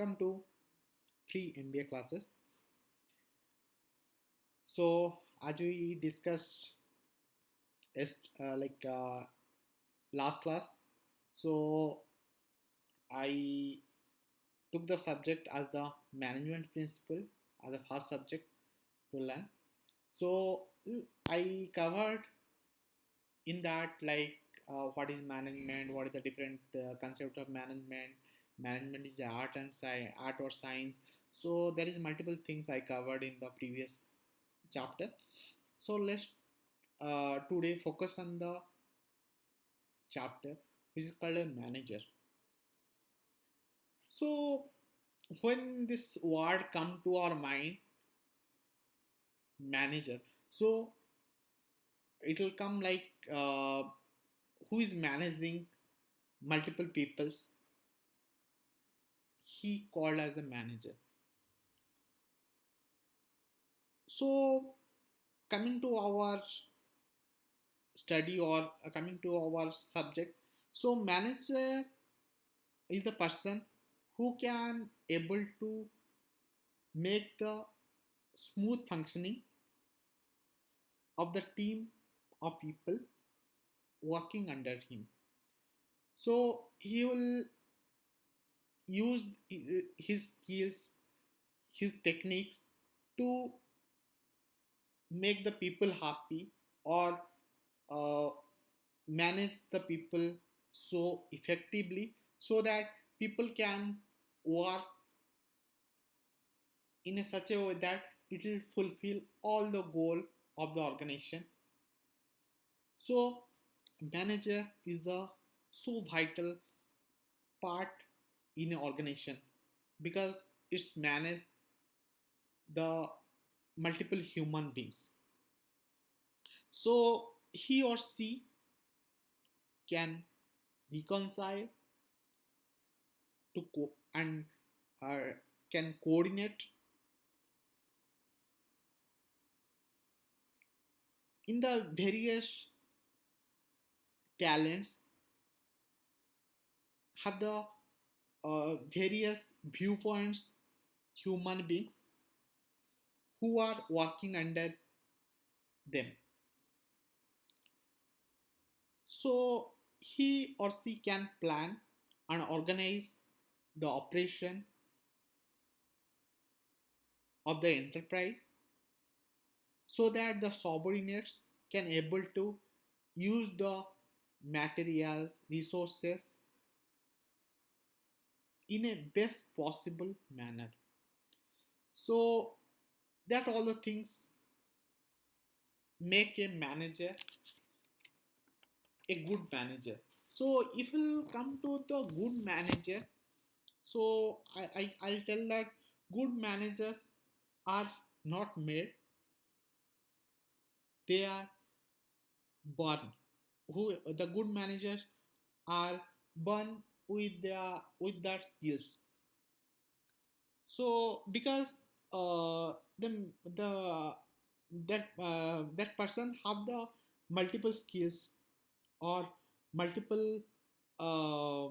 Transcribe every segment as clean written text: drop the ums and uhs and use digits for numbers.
Welcome to free MBA classes. So, as we discussed last class, so I took the subject as the management principle as the first subject to learn. So, I covered in that what is management, what is the different concept of management. Management is the art and art or science. So there is multiple things I covered in the previous chapter. So let's today focus on the chapter which is called a manager. So when this word come to our mind, manager, so it will come who is managing multiple peoples, he called as the manager. So coming to our study or coming to our subject, so manager is the person who can able to make the smooth functioning of the team of people working under him. So he will use his skills, his techniques to make the people happy or uh, manage the people so effectively so that people can work in a such a way that it will fulfill all the goal of the organization. So manager is the so vital part in an organization because it's manage the multiple human beings. So he or she can reconcile to and uh, can coordinate in the various talents, have the various viewpoints, human beings who are working under them. So he or she can plan and organize the operation of the enterprise so that the subordinates can able to use the materials resources in a best possible manner. So that all the things make a manager a good manager. So if we'll come to the good manager, so I'll tell that good managers are not made, they are born. Who the good managers are born with their with that skills. So because the that person have the multiple skills or multiple uh,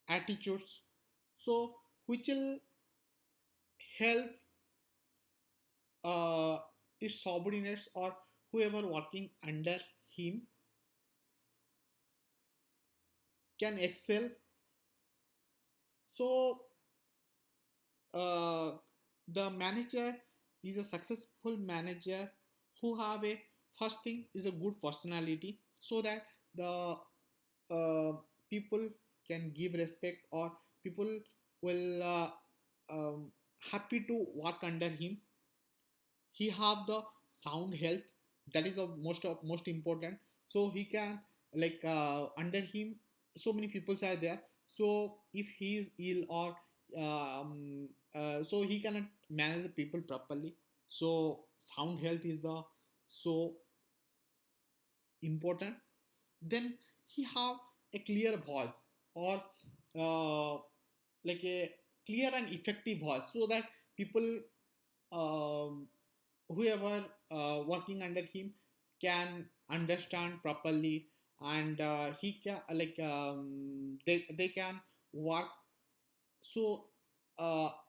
attitudes, so which will help his subordinates or whoever working under him can excel. So uh, the manager is a successful manager who have a first thing is a good personality so that the people can give respect or people will happy to work under him. He have the sound health, that is the most important. So he can under him so many peoples are there, so if he is ill or so he cannot manage the people properly. So sound health is the so important. Then he have a clear voice or uh, like a clear and effective voice so that people um, whoever working under him can understand properly, and he can they can work so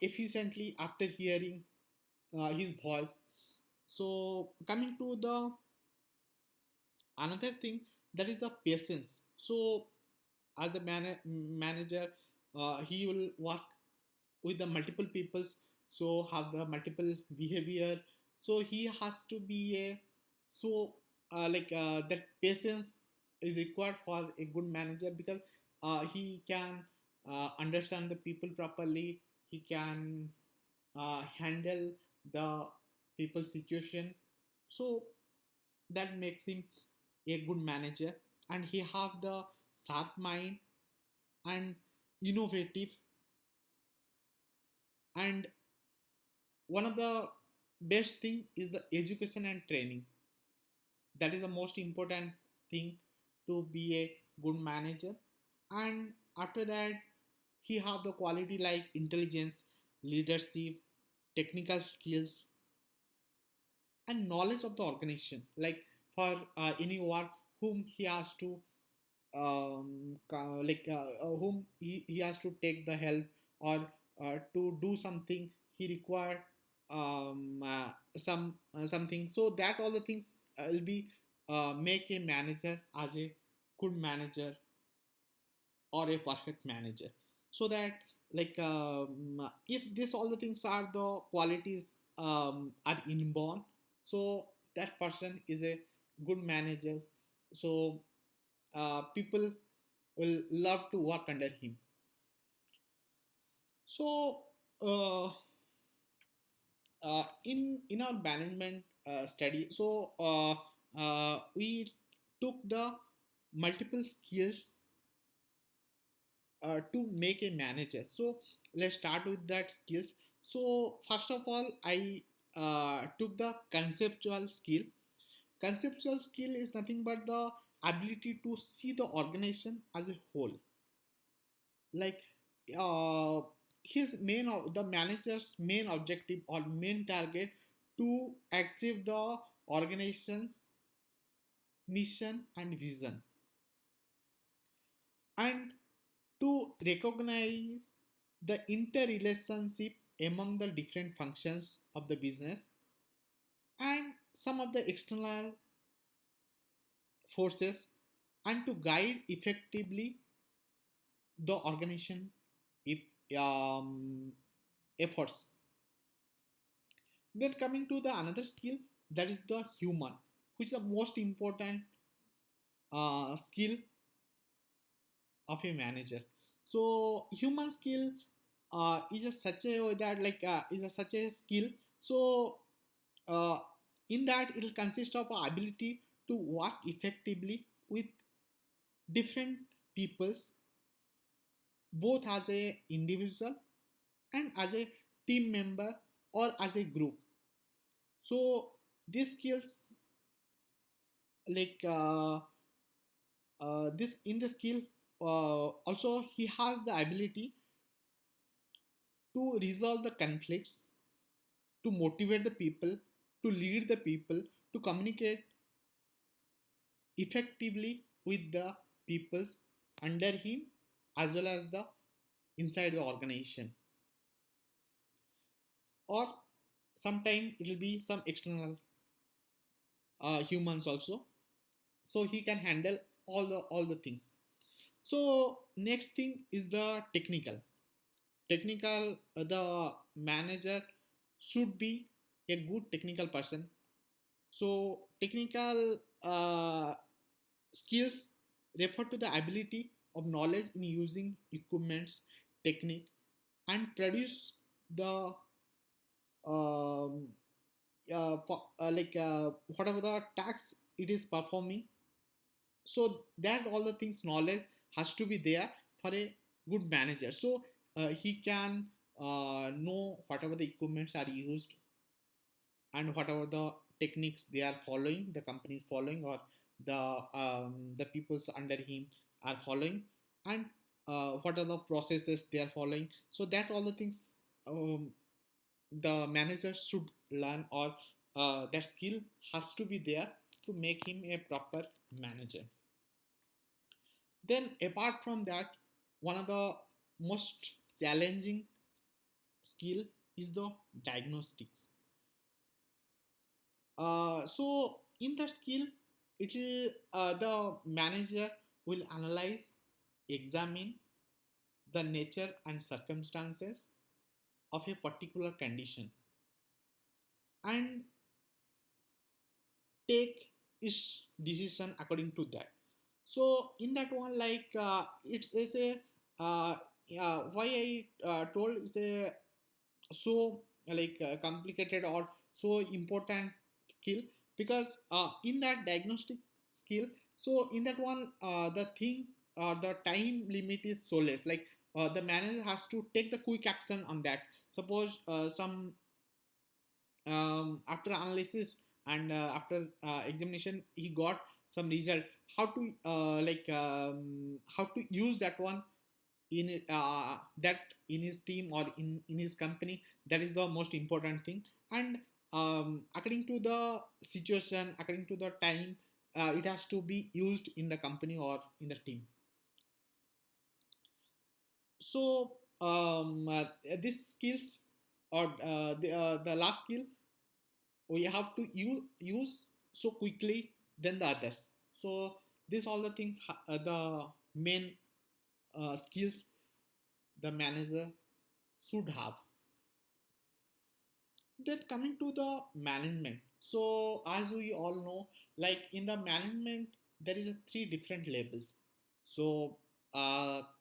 efficiently after hearing his voice. So coming to the another thing, that is the patience. So as the manager, he will work with the multiple peoples, so have the multiple behavior. So he has to be a, so that patience is required for a good manager, because he can understand the people properly, he can handle the people situation. So that makes him a good manager, and he have the sharp mind and innovative. And one of the best thing is the education and training. That is the most important thing to be a good manager. And after that, he have the quality like intelligence, leadership, technical skills, and knowledge of the organization, like for any work whom he has to whom he has to take the help, or to do something he require something. So that all the things will be make a manager as a good manager or a perfect manager. So that if this all the things are the qualities are inborn, so that person is a good manager. So people will love to work under him. So in our management study, so we took the multiple skills to make a manager. So let's start with that skills. So first of all, I took the conceptual skill. Conceptual skill is nothing but the ability to see the organization as a whole. Like uh, the manager's main objective or main target to achieve the organization's mission and vision, and to recognize the interrelationship among the different functions of the business and some of the external forces, and to guide effectively the organization if efforts. Then coming to the another skill, that is the human, which is the most important skill of a manager. So human skill is a such a that is a such a skill. So uh, in that it will consist of ability to work effectively with different peoples, both as a individual and as a team member or as a group. So these skills like this in the skill, also he has the ability to resolve the conflicts, to motivate the people, to lead the people, to communicate effectively with the peoples under him, as well as the inside the organization. Or sometime it will be some external humans also. So he can handle all the things. So next thing is the technical. The manager should be a good technical person. So technical skills refer to the ability of knowledge in using equipments, technique, and produce the um, whatever the task it is performing. So that all the things knowledge has to be there for a good manager. So he can know whatever the equipments are used, and whatever the techniques they are following, the company is following, or the peoples under him are following, and what are the processes they are following. So that all the things the manager should learn, or that skill has to be there to make him a proper manager. Then apart from that, one of the most challenging skill is the diagnostics. So in that skill, it will the manager will analyze, examine the nature and circumstances of a particular condition and take his decision according to that. So in that one, like it is a why I told is a so like complicated or so important skill, because in that diagnostic skill, so in that one the thing the time limit is so less, like the manager has to take the quick action on that. Suppose some after analysis and after examination he got some result, how to how to use that one in that in his team or in his company. That is the most important thing. And according to the situation, according to the time, it has to be used in the company or in the team. So these skills or the last skill we have to use so quickly than the others. So these all the things the main skills the manager should have. Then coming to the management. So as we all know, like in the management, there is a three different levels. So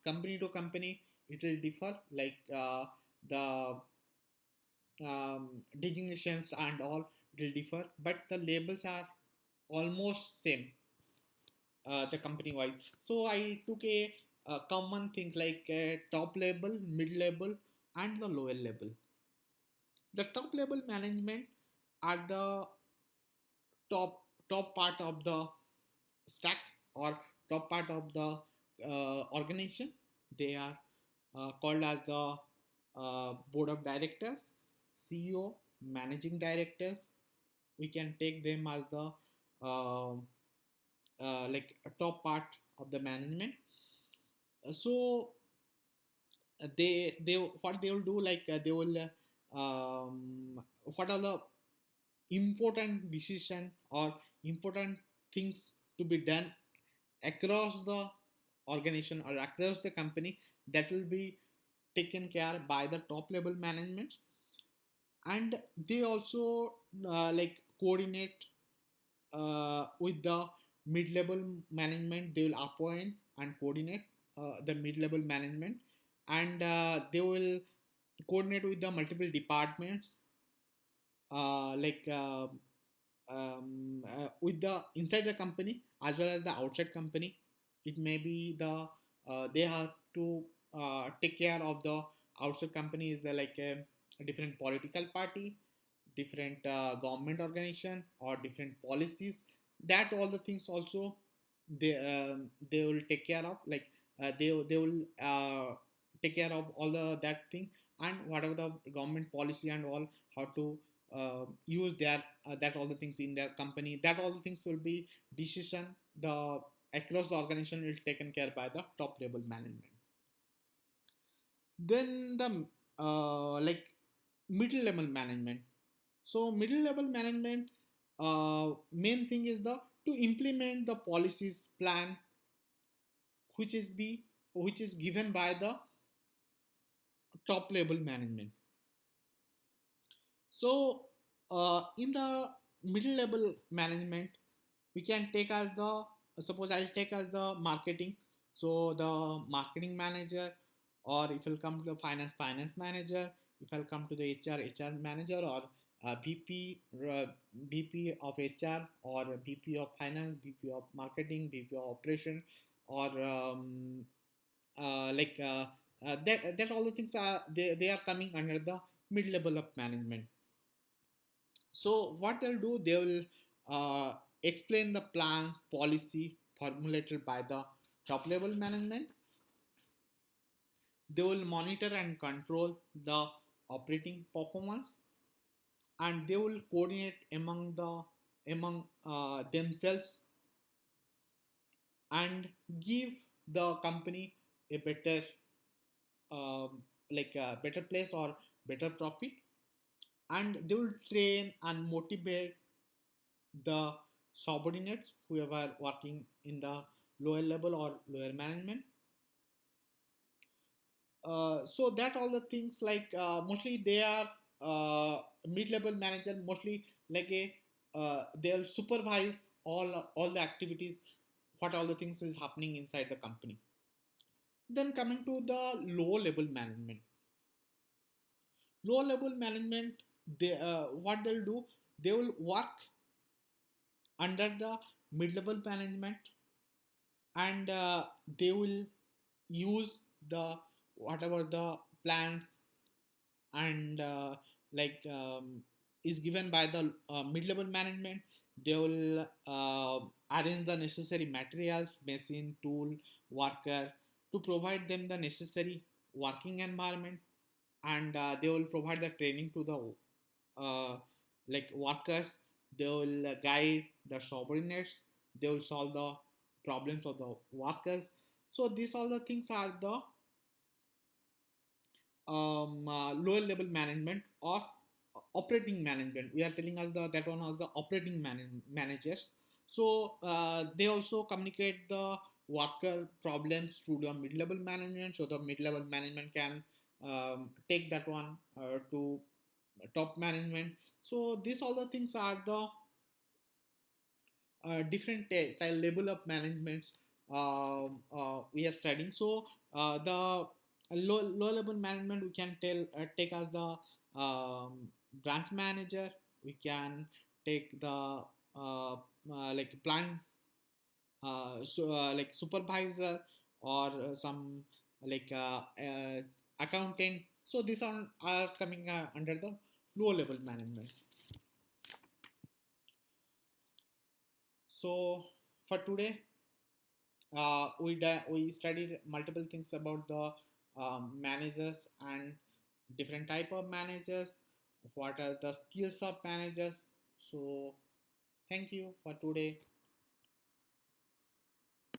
company to company, it will differ. Like the designations and all will differ, but the labels are almost same. The company wise. So I took a common thing like a top level, mid level, and the lower level. The top level management are the top part of the stack or top part of the organization. They are called as the board of directors, CEO, managing directors. We can take them as the uh, like a top part of the management. So they what they will do, like they will what are the important decision or important things to be done across the organization or across the company, that will be taken care by the top level management. And they also like coordinate with the mid level management. They will appoint and coordinate the mid level management, and they will coordinate with the multiple departments like with the inside the company as well as the outside company. It may be the they have to take care of the outside company is the like a different political party, different government organization or different policies. That all the things also they will take care of, like they will take care of all the that thing, and whatever the government policy and all, how to use their that all the things in their company. That all the things will be decision the across the organization will taken care by the top level management. Then the like middle level management. So middle level management main thing is the to implement the policies plan which is be which is given by the top level management. So in the middle level management, we can take as the suppose I'll take as the marketing. So the marketing manager, or if you'll come to the finance manager, if I'll come to the HR manager, or VP VP of HR, or VP of finance, VP of marketing, VP of operation, or that all the things are they are coming under the mid level of management. So what they'll do, they will explain the plans, policy formulated by the top level management. They will monitor and control the operating performance, and they will coordinate among themselves and give the company a better like a better place or better profit, and they will train and motivate the subordinates whoever working in the lower level or lower management. So that all the things like mostly they are mid-level manager, mostly like a they'll supervise all the activities, what all the things is happening inside the company. Then coming to the low level management, low level management, they what they'll do, they will work under the mid-level management, and they will use the whatever the plans and is given by the mid-level management. They will arrange the necessary materials, machine, tool, worker, to provide them the necessary working environment, and they will provide the training to the workers. They will guide the subordinates. They will solve the problems of the workers. So these all the things are the lower level management or operating management. We are telling us the that one was the operating managers. So they also communicate the worker problems to the mid-level management, so the mid-level management can take that one to top management. So these all the things are the different level of managements we are studying. So the low level management we can take as the branch manager. We can take the plant like supervisor, or some like accountant. So these are coming under the low level management. So for today, we studied multiple things about the managers and different type of managers. What are the skills of managers? So thank you for today.